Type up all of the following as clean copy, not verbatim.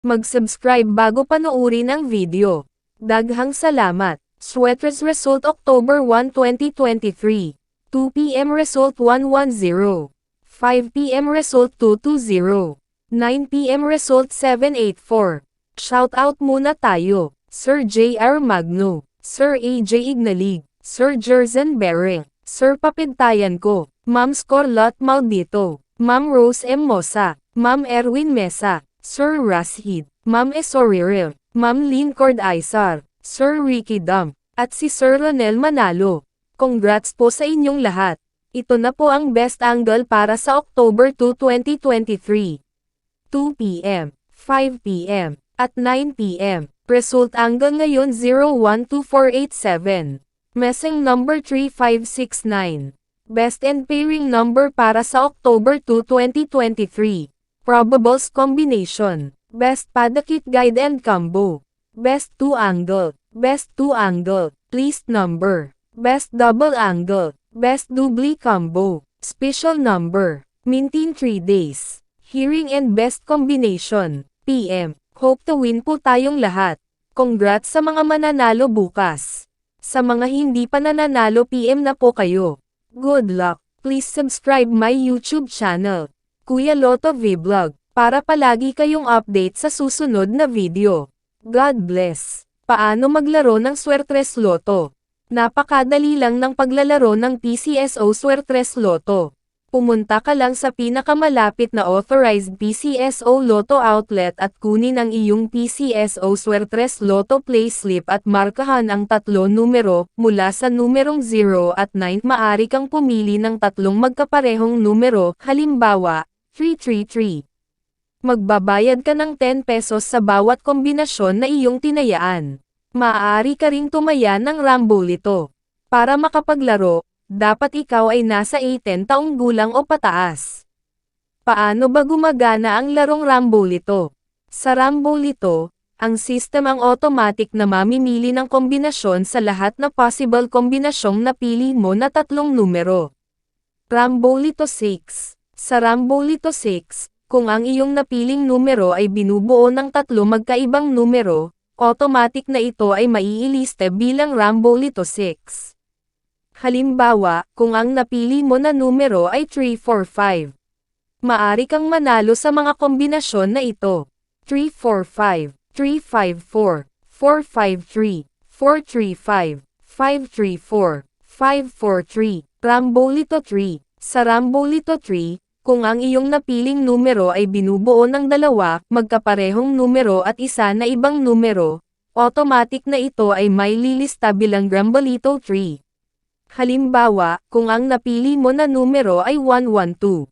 Mag-subscribe bago panoorin ang video. Daghang salamat. Sweaters result October 1, 2023. 2 p.m. result 110. 5 p.m. result 220. 9 p.m. result 784. Shoutout muna tayo. Sir J.R. Magno, Sir A.J. Ignalig, Sir Jerzen Bering, Sir Papintayan ko, Ma'am Scorlot Maldito, Ma'am Rose M. Mosa, Ma'am Erwin Mesa, Sir Rashid, Ma'am Esoriril, Ma'am Lynn Cordaisar, Sir Ricky Dam, at si Sir Ronel Manalo. Congrats po sa inyong lahat. Ito na po ang best angle para sa October 2, 2023. 2 p.m., 5 p.m., at 9 p.m. Result angle ngayon 012487. Messing number 3569. Best and pairing number para sa October 2, 2023. Probables combination. Best Padakit Guide and Combo. Best 2 angle. Best 2 angle. Least number. Best double angle. Best doubly combo. Special number. Mintin 3 days. Hearing and best combination. PM. Hope to win po tayong lahat. Congrats sa mga mananalo bukas. Sa mga hindi pa nananalo PM na po kayo. Good luck. Please subscribe my YouTube channel, Kuya Lotto Vlog, para palagi kayong update sa susunod na video. God bless. Paano maglaro ng Swertres Lotto? Napakadali lang ng paglalaro ng PCSO Swertres Lotto. Pumunta ka lang sa pinakamalapit na authorized PCSO Lotto outlet at kunin ang iyong PCSO Swertres Lotto payslip at markahan ang 3 numero, mula sa numerong 0 at 9. Maaari kang pumili ng 3 magkaparehong numero, halimbawa, 333. Magbabayad ka ng 10 pesos sa bawat kombinasyon na iyong tinayaan. Maaari ka ring tumaya ng Rambolito. Para makapaglaro, dapat ikaw ay nasa 18 taong gulang o pataas. Paano ba gumagana ang larong Rambolito? Sa Rambolito, ang system ang automatic na mamimili ng kombinasyon sa lahat na possible kombinasyong napili mo na 3 numero. Rambolito 6. Sa Rambolito 6, kung ang iyong napiling numero ay binubuo ng 3 magkaibang numero, automatic na ito ay maiiliste bilang Rambolito 6. Halimbawa, kung ang napili mo na numero ay 345. Maari kang manalo sa mga kombinasyon na ito. 345, 354, 453, 435, 534, 543, Rambolito 3. Sa Rambolito 3, kung ang iyong napiling numero ay binubuo ng 2 magkaparehong numero at isa na ibang numero, automatic na ito ay may lilista bilang Rambolito 3. Halimbawa, kung ang napili mo na numero ay 112.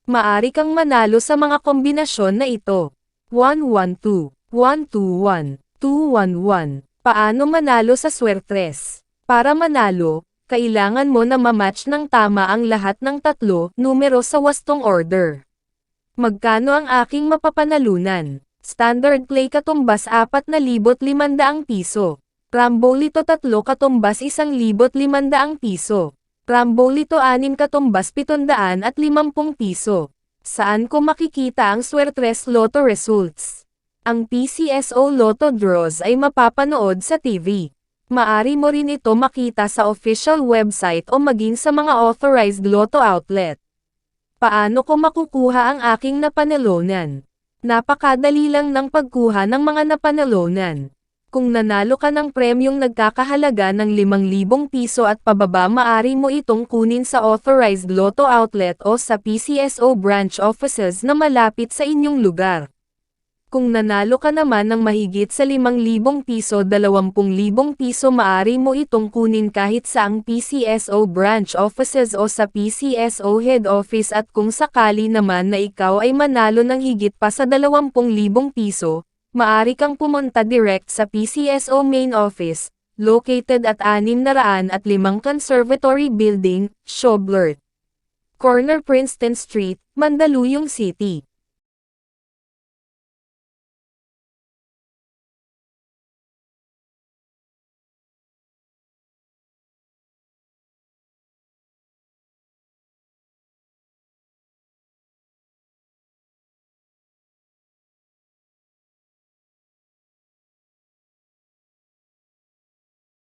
Maari kang manalo sa mga kombinasyon na ito. 112, 121, 211. Paano manalo sa Swertres? Para manalo, kailangan mo na mamatch ng tama ang lahat ng 3 numero sa wastong order. Magkano ang aking mapapanalunan? Standard play katumbas 4,500 piso. Rambolito 3 katumbas 1,500 piso. Rambolito 6 katumbas 750 piso. Saan ko makikita ang Swertres Lotto results? Ang PCSO Lotto draws ay mapapanood sa TV. Maari mo rin ito makita sa official website o maging sa mga authorized Lotto outlet. Paano ko makukuha ang aking napanalunan? Napakadali lang ng pagkuha ng mga napanalunan. Kung nanalo ka ng premyong nagkakahalaga ng 5,000 piso at pababa, maari mo itong kunin sa authorized Lotto outlet o sa PCSO branch offices na malapit sa inyong lugar. Kung nanalo ka naman ng mahigit sa 5,000 piso, 20,000 piso, maari mo itong kunin kahit sa ang PCSO branch offices o sa PCSO head office, at kung sakali naman na ikaw ay manalo ng higit pa sa 20,000 piso, maari kang pumunta direct sa PCSO main office, located at 605 Conservatory Building, Shoblert, Corner Princeton Street, Mandaluyong City.